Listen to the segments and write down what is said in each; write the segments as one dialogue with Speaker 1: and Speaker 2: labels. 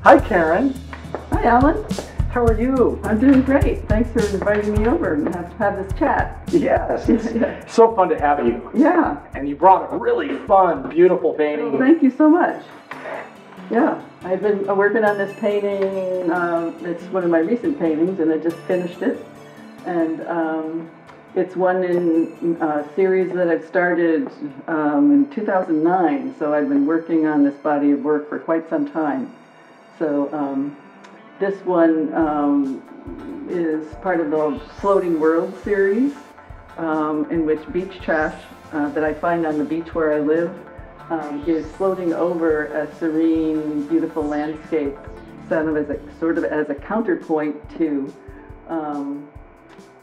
Speaker 1: Hi, Karen.
Speaker 2: Hi, Alan.
Speaker 1: How are you?
Speaker 2: I'm doing great. Thanks for inviting me over and have this chat.
Speaker 1: Yes, it's so fun to have you.
Speaker 2: Yeah.
Speaker 1: And you brought a really fun, beautiful painting.
Speaker 2: Well, thank you so much. Yeah, I've been working on this painting. It's one of my recent paintings, and I just finished it. And it's one in a series that I've started in 2009. So I've been working on this body of work for quite some time. So this one is part of the Floating World series, in which beach trash that I find on the beach where I live is floating over a serene, beautiful landscape, sort of as a counterpoint to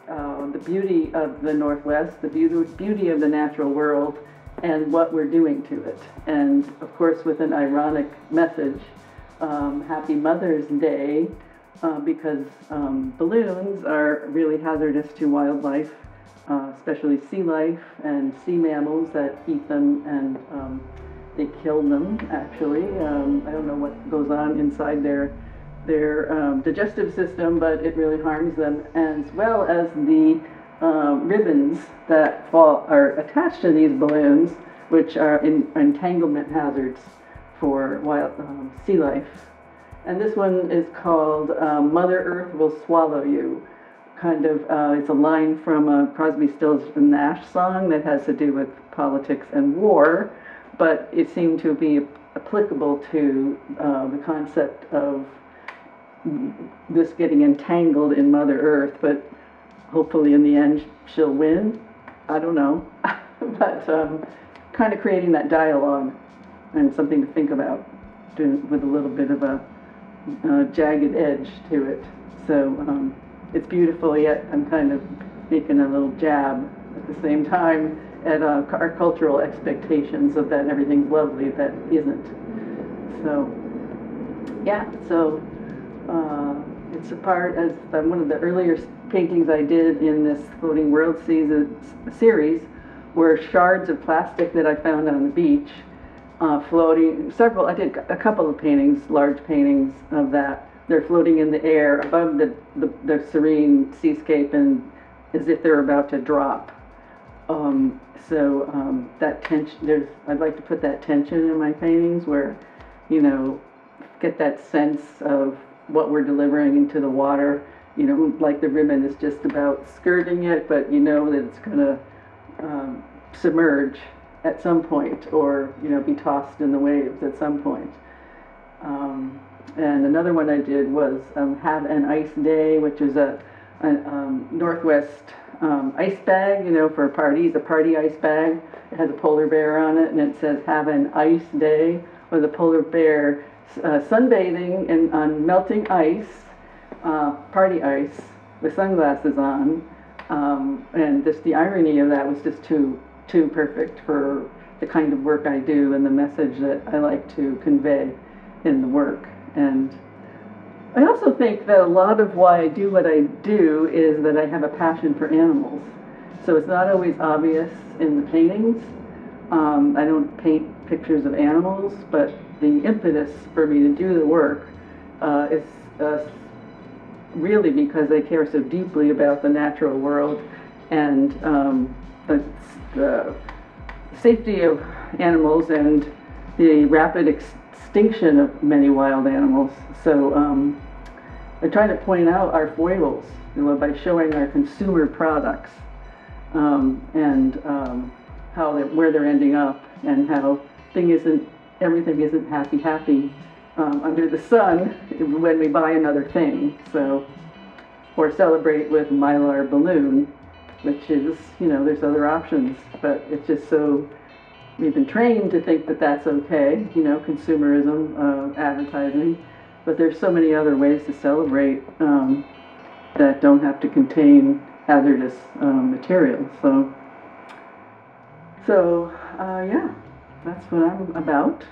Speaker 2: the beauty of the Northwest, the beauty of the natural world, and what we're doing to it. And of course, with an ironic message. Happy Mother's Day, because balloons are really hazardous to wildlife, especially sea life and sea mammals that eat them, and they kill them, actually. I don't know what goes on inside their digestive system, but it really harms them, as well as the ribbons that are attached to these balloons, which are entanglement hazards for wild sea life. And this one is called Mother Earth Will Swallow You. Kind of, it's a line from a Crosby, Stills and Nash song that has to do with politics and war, but it seemed to be applicable to the concept of this getting entangled in Mother Earth, but hopefully in the end she'll win. I don't know. But kind of creating that dialogue and something to think about with a little bit of a jagged edge to it. So it's beautiful, yet I'm kind of making a little jab at the same time at our cultural expectations of that everything's lovely that isn't. So yeah, so it's a part as one of the earlier paintings I did in this Floating World series were shards of plastic that I found on the beach. Floating, I did a couple of paintings, large paintings of that. They're floating in the air above the serene seascape, and as if they're about to drop. That tension, I'd like to put that tension in my paintings where, you know, get that sense of what we're delivering into the water. You know, like the ribbon is just about skirting it, but you know that it's going to submerge at some point, or be tossed in the waves at some point. And another one I did was Have an Ice Day, which is a Northwest ice bag, for parties, a party ice bag. It has a polar bear on it, and it says Have an Ice Day, with a polar bear sunbathing on melting ice, party ice, with sunglasses on. And just the irony of that was just too perfect for the kind of work I do and the message that I like to convey in the work. And I also think that a lot of why I do what I do is that I have a passion for animals. So it's not always obvious in the paintings. I don't paint pictures of animals, but the impetus for me to do the work is really because I care so deeply about the natural world and the safety of animals and the rapid extinction of many wild animals. So I try to point out our foibles, by showing our consumer products and where they're ending up, and how everything isn't happy under the sun when we buy another thing. So, or celebrate with Mylar balloon, which is, there's other options, but it's just so, we've been trained to think that that's okay, consumerism, advertising, but there's so many other ways to celebrate that don't have to contain hazardous materials. So yeah, that's what I'm about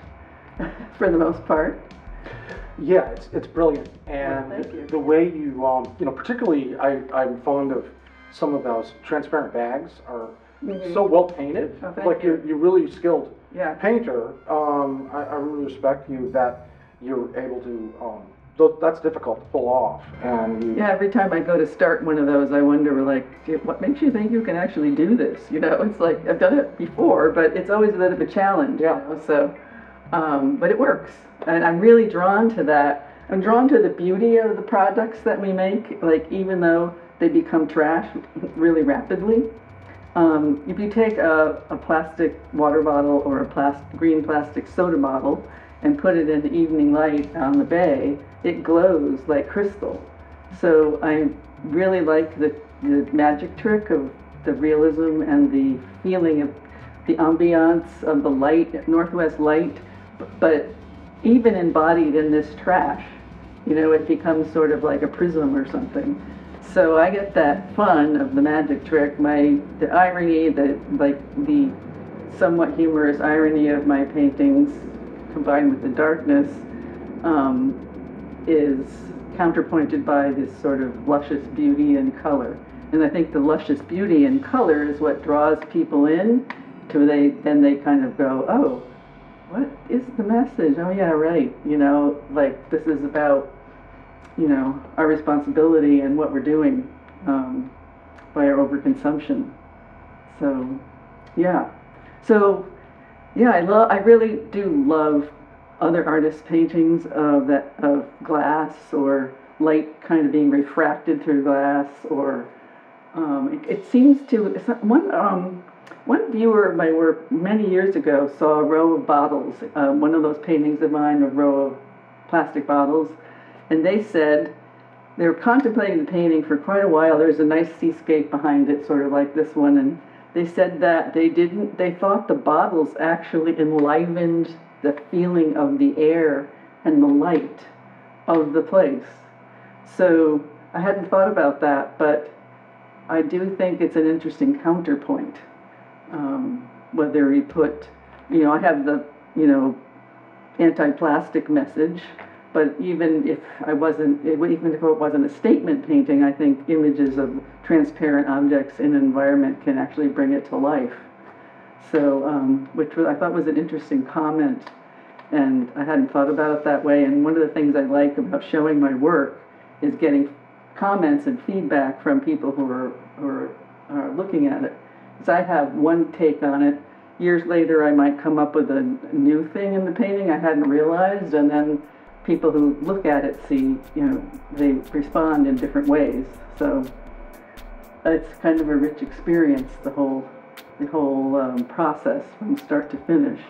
Speaker 2: for the most part.
Speaker 1: Yeah, it's brilliant, and
Speaker 2: well, thank you.
Speaker 1: The way you, particularly I'm fond of some of those transparent bags are so well painted.
Speaker 2: Oh,
Speaker 1: like you're really skilled
Speaker 2: yeah.
Speaker 1: painter. I really respect you that you're able to, that's difficult to pull off. And you,
Speaker 2: Yeah, every time I go to start one of those, I wonder, like, what makes you think you can actually do this? You know, it's like, I've done it before, but it's always a bit of a challenge,
Speaker 1: Yeah.
Speaker 2: you know, so, but it works. And I'm really drawn to that. I'm drawn to the beauty of the products that we make, like, even though they become trash really rapidly. If you take a plastic water bottle or a green plastic soda bottle and put it in the evening light on the bay, it glows like crystal. So I really like the magic trick of the realism and the feeling of the ambiance of the light, Northwest light, but even embodied in this trash, you know, it becomes sort of like a prism or something. So I get that fun of the magic trick, the irony, the somewhat humorous irony of my paintings combined with the darkness is counterpointed by this sort of luscious beauty and color. And I think the luscious beauty and color is what draws people in then they kind of go, oh, what is the message? Oh yeah, right. You know, like this is about, you know, our responsibility and what we're doing by our overconsumption. So, yeah. So, yeah, I really do love other artists' paintings of glass or light kind of being refracted through glass, or it seems to one viewer of my work many years ago saw a row of bottles, one of those paintings of mine, a row of plastic bottles, and they said they were contemplating the painting for quite a while. There's a nice seascape behind it, sort of like this one, and they said that they thought the bottles actually enlivened the feeling of the air and the light of the place. So I hadn't thought about that, but I do think it's an interesting counterpoint. Whether you put, you know, I have the, you know, anti-plastic message, but even if it wasn't a statement painting, I think images of transparent objects in an environment can actually bring it to life. So, which I thought was an interesting comment, and I hadn't thought about it that way. And one of the things I like about showing my work is getting comments and feedback from people who are looking at it. So I have one take on it. Years later, I might come up with a new thing in the painting I hadn't realized, and then people who look at it see, you know, they respond in different ways. So it's kind of a rich experience, the whole process from start to finish.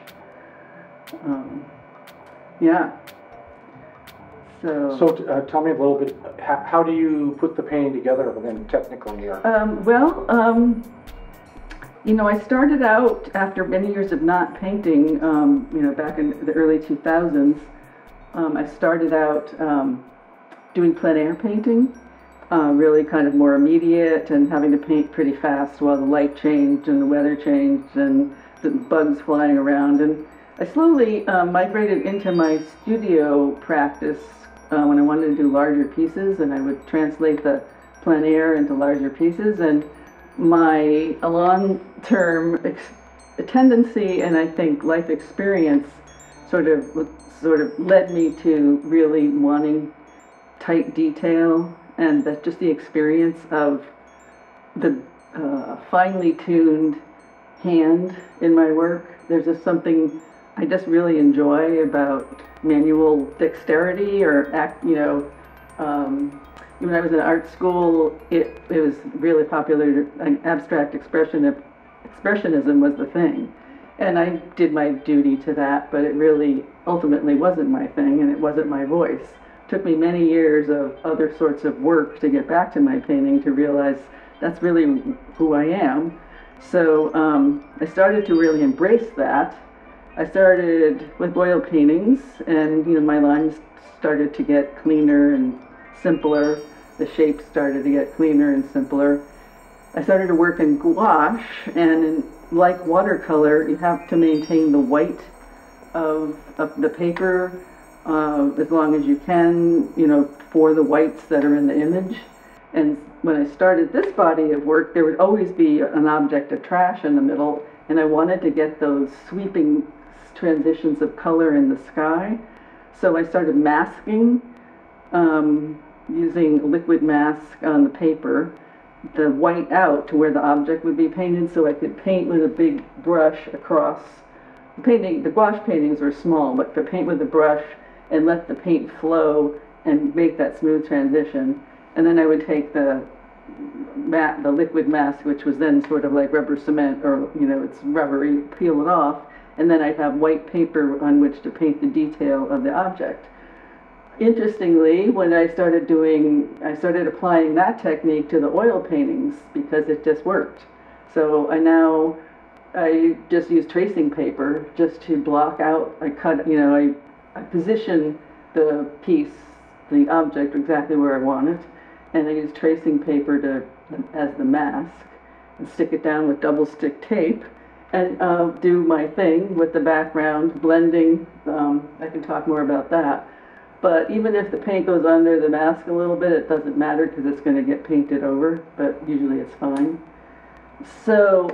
Speaker 2: Yeah.
Speaker 1: So tell me a little bit, how do you put the painting together then technically?
Speaker 2: You know, I started out after many years of not painting, you know, back in the early 2000s, I started out doing plein air painting, really kind of more immediate and having to paint pretty fast while the light changed and the weather changed and the bugs flying around. And I slowly migrated into my studio practice when I wanted to do larger pieces, and I would translate the plein air into larger pieces. And my long-term tendency and I think life experience sort of led me to really wanting tight detail, and that just the experience of the finely tuned hand in my work. There's just something I just really enjoy about manual dexterity or when I was in art school, it was really popular. Abstract expressionism was the thing, and I did my duty to that. But it really ultimately wasn't my thing, and it wasn't my voice. It took me many years of other sorts of work to get back to my painting to realize that's really who I am. So I started to really embrace that. I started with oil paintings, and you know, my lines started to get cleaner and simpler. The shapes started to get cleaner and simpler. I started to work in gouache, and like watercolor, you have to maintain the white of the paper as long as you can, you know, for the whites that are in the image. And when I started this body of work, there would always be an object of trash in the middle, and I wanted to get those sweeping transitions of color in the sky. So I started masking, using a liquid mask on the paper, the white out to where the object would be painted, so I could paint with a big brush across. The gouache paintings were small, but to paint with a brush and let the paint flow and make that smooth transition. And then I would take the liquid mask, which was then sort of like rubber cement, or it's rubbery, peel it off, and then I'd have white paper on which to paint the detail of the object. Interestingly, when I started applying that technique to the oil paintings because it just worked. So I just use tracing paper just to block out. I position the piece, the object, exactly where I want it, and I use tracing paper as the mask, and stick it down with double stick tape, and do my thing with the background blending. I can talk more about that. But even if the paint goes under the mask a little bit, it doesn't matter because it's going to get painted over, but usually it's fine. So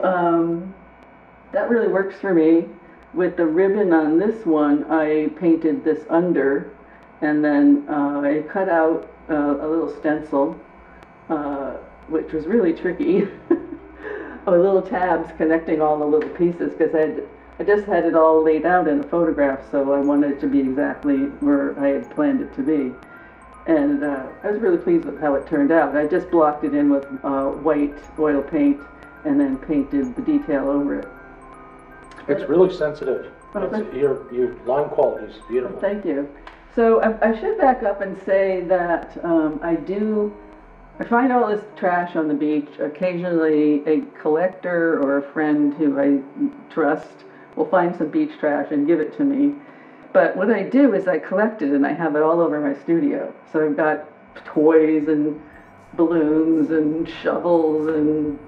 Speaker 2: that really works for me. With the ribbon on this one, I painted this under, and then I cut out a little stencil, which was really tricky, of little tabs connecting all the little pieces, because I just had it all laid out in a photograph, so I wanted it to be exactly where I had planned it to be. And I was really pleased with how it turned out. I just blocked it in with white oil paint and then painted the detail over it.
Speaker 3: It's really sensitive. Your line quality is beautiful.
Speaker 2: Thank you. So I should back up and say that I find all this trash on the beach. Occasionally a collector or a friend who I trust will find some beach trash and give it to me. But what I do is I collect it and I have it all over my studio. So I've got toys and balloons and shovels and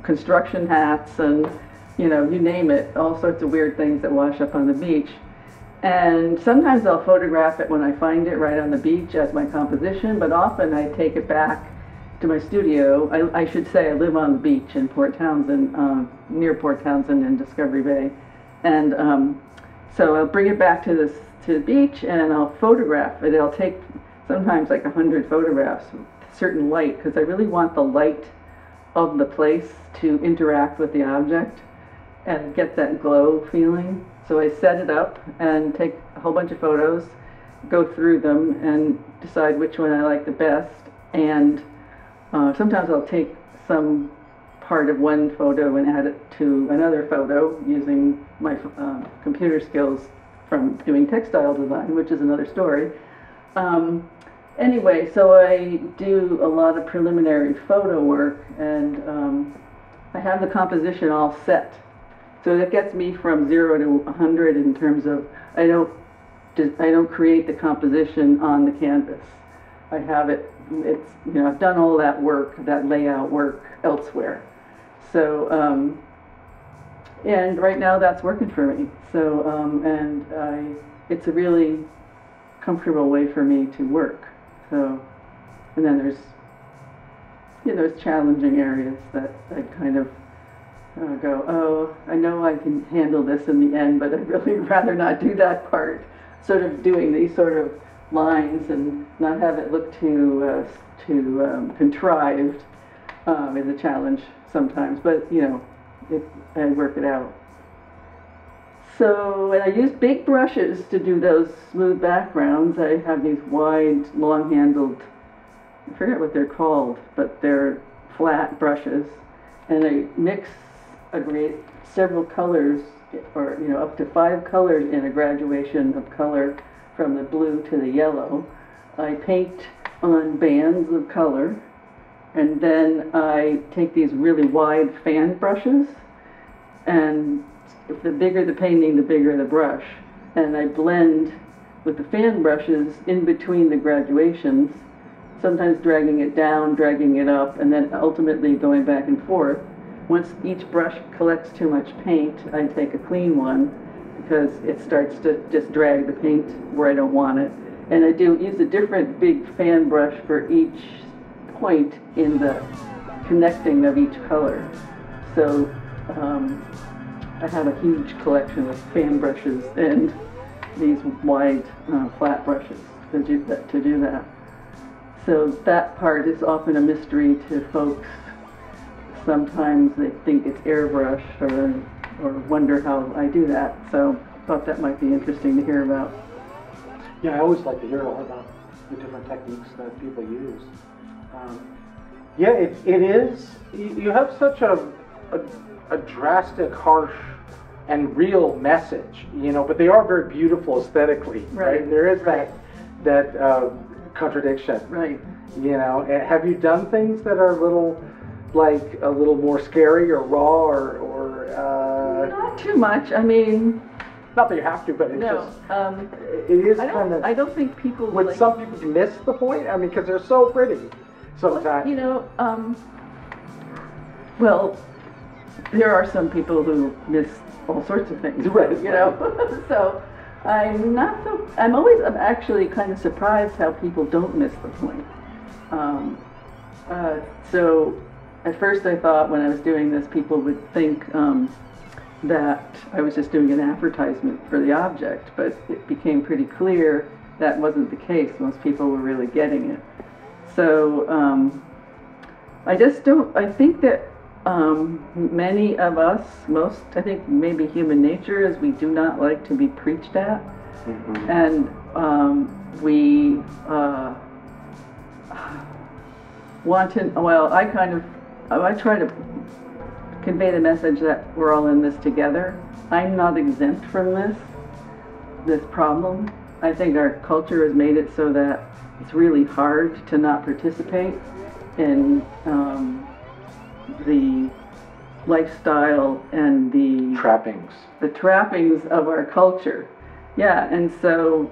Speaker 2: construction hats and you name it, all sorts of weird things that wash up on the beach. And sometimes I'll photograph it when I find it right on the beach as my composition, but often I take it back to my studio. I should say I live on the beach in Port Townsend, near Port Townsend in Discovery Bay. And so I'll bring it back to the beach and I'll photograph it. I'll take sometimes like 100 photographs with certain light, because I really want the light of the place to interact with the object and get that glow feeling. So I set it up and take a whole bunch of photos, go through them and decide which one I like the best. And sometimes I'll take some part of one photo and add it to another photo using my computer skills from doing textile design, which is another story. Anyway, so I do a lot of preliminary photo work, and I have the composition all set. So that gets me from 0 to 100 in terms of I don't create the composition on the canvas. I have it. I've done all that work, that layout work elsewhere. So and right now that's working for me. So it's a really comfortable way for me to work. So, and then there's challenging areas that I kind of go, oh, I know I can handle this in the end, but I'd really rather not do that part. Sort of doing these sort of lines and not have it look too contrived is a challenge sometimes, but I work it out. So, and I use big brushes to do those smooth backgrounds. I have these wide, long-handled, I forget what they're called, but they're flat brushes, and I mix several colors, or up to 5 colors in a graduation of color from the blue to the yellow. I paint on bands of color, and then I take these really wide fan brushes, and if the bigger the painting, the bigger the brush, and I blend with the fan brushes in between the graduations, sometimes dragging it down, dragging it up, and then ultimately going back and forth. Once each brush collects too much paint, I take a clean one, because it starts to just drag the paint where I don't want it. And I use a different big fan brush for each point in the connecting of each color. So I have a huge collection of fan brushes, and these wide flat brushes to do that. So that part is often a mystery to folks. Sometimes they think it's airbrushed or wonder how I do that. So I thought that might be interesting to hear about.
Speaker 3: Yeah, I always like to hear a lot about the different techniques that people use.
Speaker 1: Yeah, it is. You have such a drastic, harsh, and real message, you know, but they are very beautiful aesthetically, right? There is that contradiction,
Speaker 2: Right.
Speaker 1: you know. Have you done things that are a little more scary or raw or
Speaker 2: Not too much. I mean,
Speaker 1: not that you have to, but it's
Speaker 2: no.
Speaker 1: just it is kind of.
Speaker 2: I don't think people
Speaker 1: Would
Speaker 2: like,
Speaker 1: some people miss the point? I mean, because they're so pretty sometimes.
Speaker 2: you know, well, there are some people who miss all sorts of things,
Speaker 1: Right,
Speaker 2: you know. So I'm actually kind of surprised how people don't miss the point. So at first I thought when I was doing this, people would think that I was just doing an advertisement for the object, but it became pretty clear that wasn't the case. Most people were really getting it. So I think that many of us, I think maybe human nature is we do not like to be preached at.
Speaker 1: Mm-hmm.
Speaker 2: And we want to, well, I try to convey the message that we're all in this together. I'm not exempt from this problem. I think our culture has made it so that it's really hard to not participate in the lifestyle and the trappings of our culture. Yeah, and so,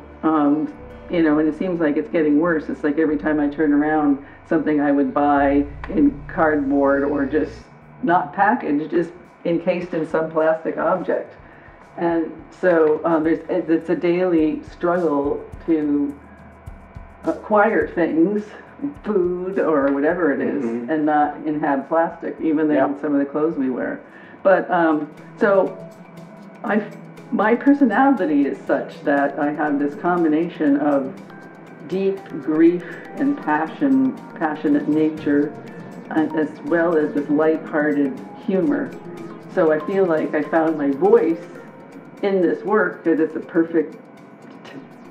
Speaker 2: you know, and it seems like it's getting worse. It's like every time I turn around, something I would buy in cardboard or just not packaged, just encased in some plastic object. And so it's a daily struggle to acquire things, food or whatever it is,
Speaker 1: Mm-hmm.
Speaker 2: and not have plastic, even in some of the clothes we wear. But so my personality is such that I have this combination of deep grief and passionate nature, as well as this lighthearted humor. So I feel like I found my voice in this work, that it's a perfect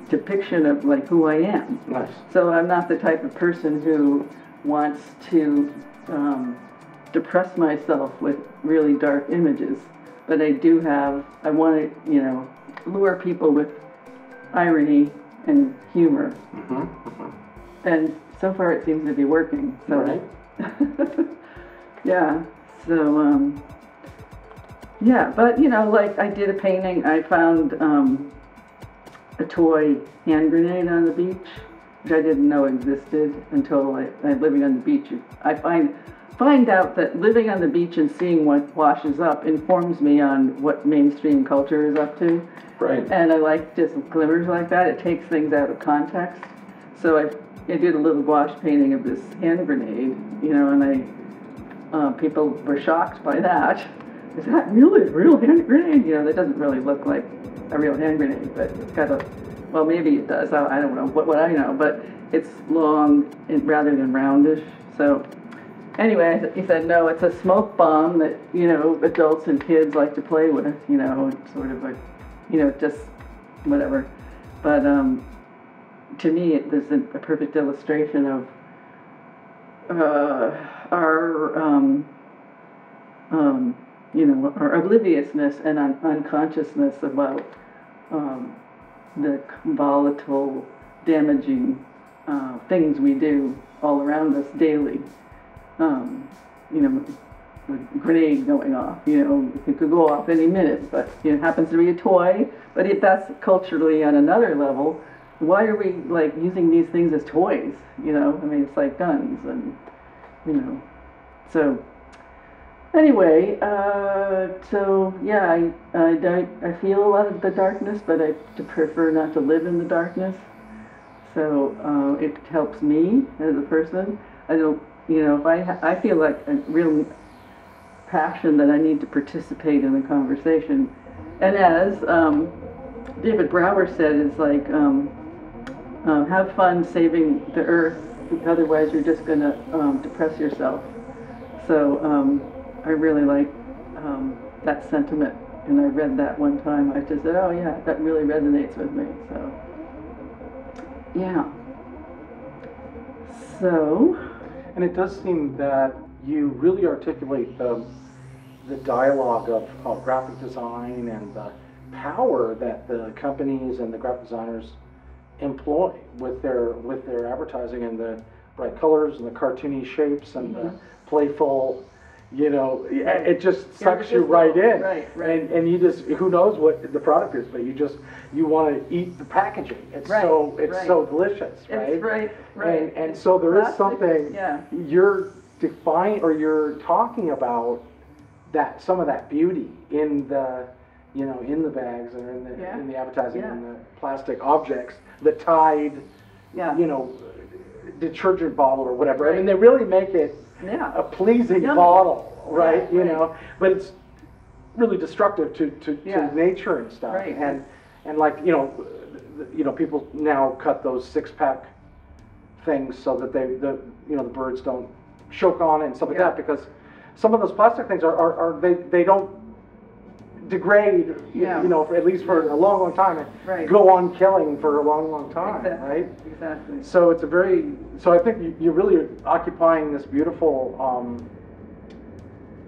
Speaker 2: depiction of like who I am.
Speaker 1: Nice.
Speaker 2: So I'm not the type of person who wants to depress myself with really dark images, but I want to, you know, lure people with irony and humor.
Speaker 1: Mm-hmm. Mm-hmm.
Speaker 2: And so far it seems to be working. So.
Speaker 1: Right.
Speaker 2: Yeah. So yeah, but you know, like I did a painting. I found a toy hand grenade on the beach, which I didn't know existed until I living on the beach. I find out that living on the beach and seeing what washes up informs me on what mainstream culture is up to.
Speaker 1: Right.
Speaker 2: And I like just glimmers like that. It takes things out of context. So I did a little gouache painting of this hand grenade, you know, and people were shocked by that. Is that really a real hand grenade? You know, that doesn't really look like a real hand grenade, but it's got well, maybe it does. I don't know what I know, but it's long rather than roundish. So anyway, he said, no, it's a smoke bomb that, you know, adults and kids like to play with, you know, sort of like, you know, just whatever. But to me, it was a perfect illustration of our you know, our obliviousness and unconsciousness about the volatile, damaging things we do all around us daily. You know, a grenade going off, you know, it could go off any minute, but it happens to be a toy. But if that's culturally on another level, why are we like using these things as toys? You know, I mean, it's like guns, and you know, so. Anyway, so yeah, I feel a lot of the darkness, but I prefer not to live in the darkness. So it helps me as a person. I don't, you know, if I feel like a real passion that I need to participate in the conversation, and as David Brower said is like, have fun saving the earth, otherwise you're just going to depress yourself. So I really like that sentiment, and I read that one time. I just said, oh yeah, that really resonates with me. So yeah. So.
Speaker 1: And it does seem that you really articulate the dialogue of graphic design and the power that the companies and the graphic designers employ with their advertising, and the bright colors and the cartoony shapes and the playful, it just sucks you right in.
Speaker 2: Right.
Speaker 1: And you just, who knows what the product is, but you want to eat the packaging. It's so delicious, right?
Speaker 2: It's right.
Speaker 1: And so there is something you're you're talking about, that some of that beauty in the in the bags or in the advertising and the plastic objects, the Tide detergent bottle or whatever. I mean, they really make it a pleasing bottle, right? But it's really destructive to nature and stuff.
Speaker 2: Right.
Speaker 1: And like people now cut those 6-pack things so that the birds don't choke on it and stuff like that, because some of those plastic things they don't degrade, for at least for a long time, and go on killing for a long time, right?
Speaker 2: Exactly.
Speaker 1: So it's so I think you're really occupying this beautiful,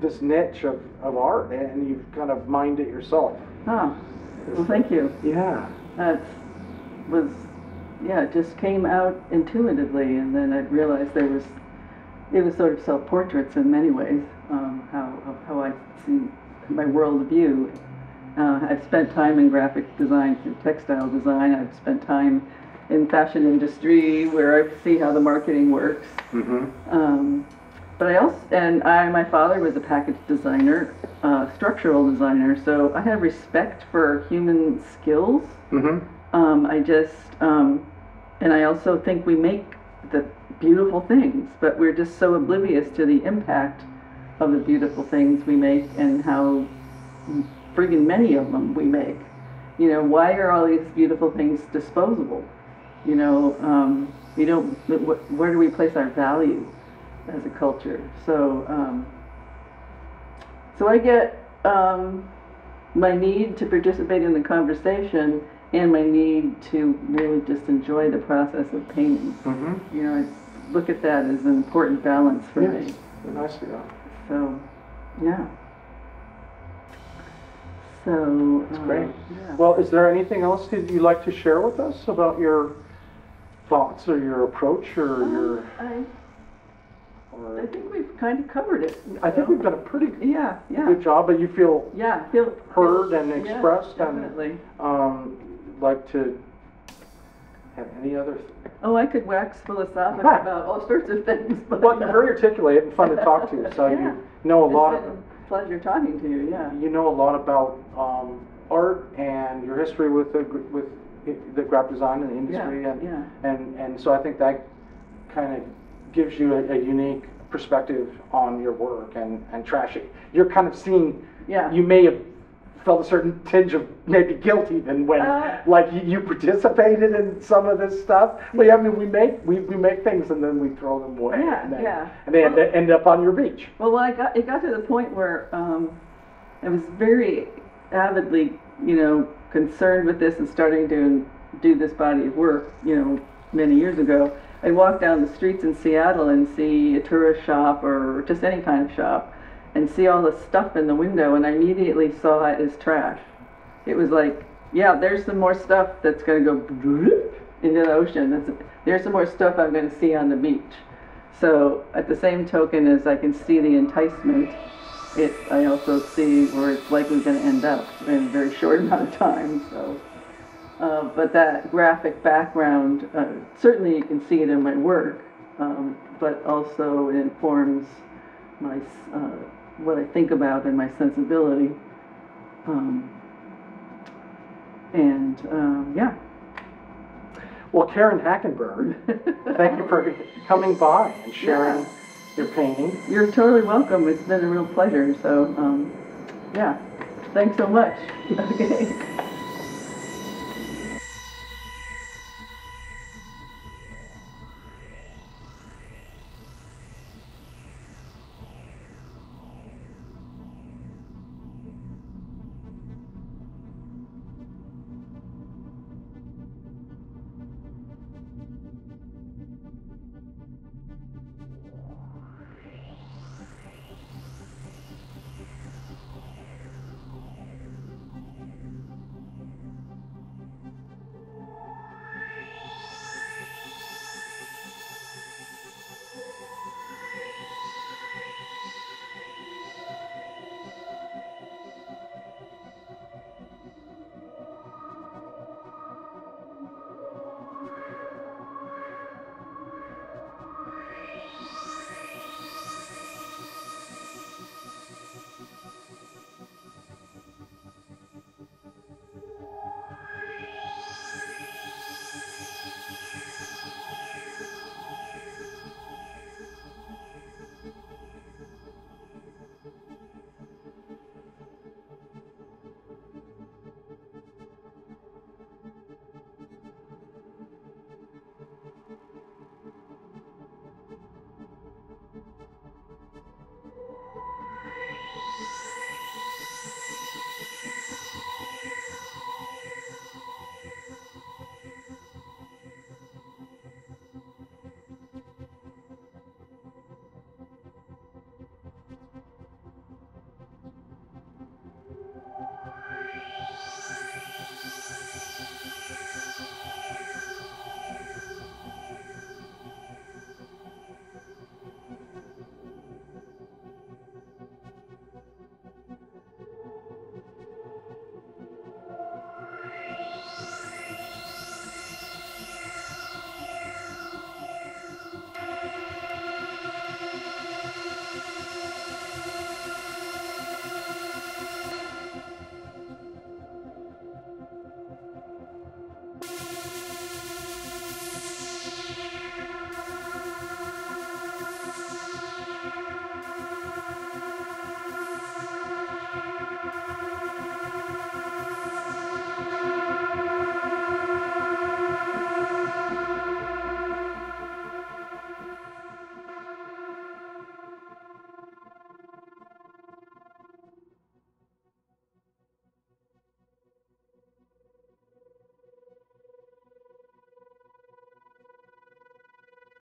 Speaker 1: this niche of art, and you've kind of mined it yourself.
Speaker 2: Oh, well, thank you.
Speaker 1: Yeah.
Speaker 2: It just came out intuitively, and then I realized it was sort of self-portraits in many ways, how I see my world view. I've spent time in graphic design and textile design. I've spent time in fashion industry where I see how the marketing works. But my father was a package designer, structural designer, so I have respect for human skills. And I also think we make the beautiful things, but we're just so oblivious to the impact of the beautiful things we make and how friggin' many of them we make. Why are all these beautiful things disposable? We don't, where do we place our value as a culture? So, so I get my need to participate in the conversation and my need to really just enjoy the process of painting. I look at that as an important balance for me.
Speaker 1: Nicely done.
Speaker 2: So, yeah. So,
Speaker 1: that's great. Well, is there anything else that you'd like to share with us about your thoughts or your approach or
Speaker 2: I think we've kind of covered it.
Speaker 1: I think we've done a pretty
Speaker 2: good
Speaker 1: job, but you feel heard and expressed,
Speaker 2: definitely.
Speaker 1: And like to have any other.
Speaker 2: Oh, I could wax philosophical about all sorts of things. But
Speaker 1: well, you're very articulate and fun to talk to, so you know a lot.
Speaker 2: It's been a pleasure talking to you. Yeah.
Speaker 1: You know a lot about art and your history with the graphic design and the industry, and so I think that kind of gives you a unique perspective on your work and trashy. You're kind of seeing. You may have felt a certain tinge of maybe guilt even when like you participated in some of this stuff. Well, I mean, we make things and then we throw them away. And they end up on your beach.
Speaker 2: Well, it got to the point where I was very avidly, concerned with this and starting to do this body of work, many years ago. I walk down the streets in Seattle and see a tourist shop or just any kind of shop, and see all the stuff in the window, and I immediately saw it as trash. It was like, there's some more stuff that's going to go into the ocean. There's some more stuff I'm going to see on the beach. So at the same token as I can see the enticement, I also see where it's likely going to end up in a very short amount of time. So, but that graphic background, certainly you can see it in my work, but also it informs my what I think about and my sensibility,
Speaker 1: Well, Karen Hackenberg, thank you for coming by and sharing your painting.
Speaker 2: You're totally welcome. It's been a real pleasure. So, thanks so much. Okay.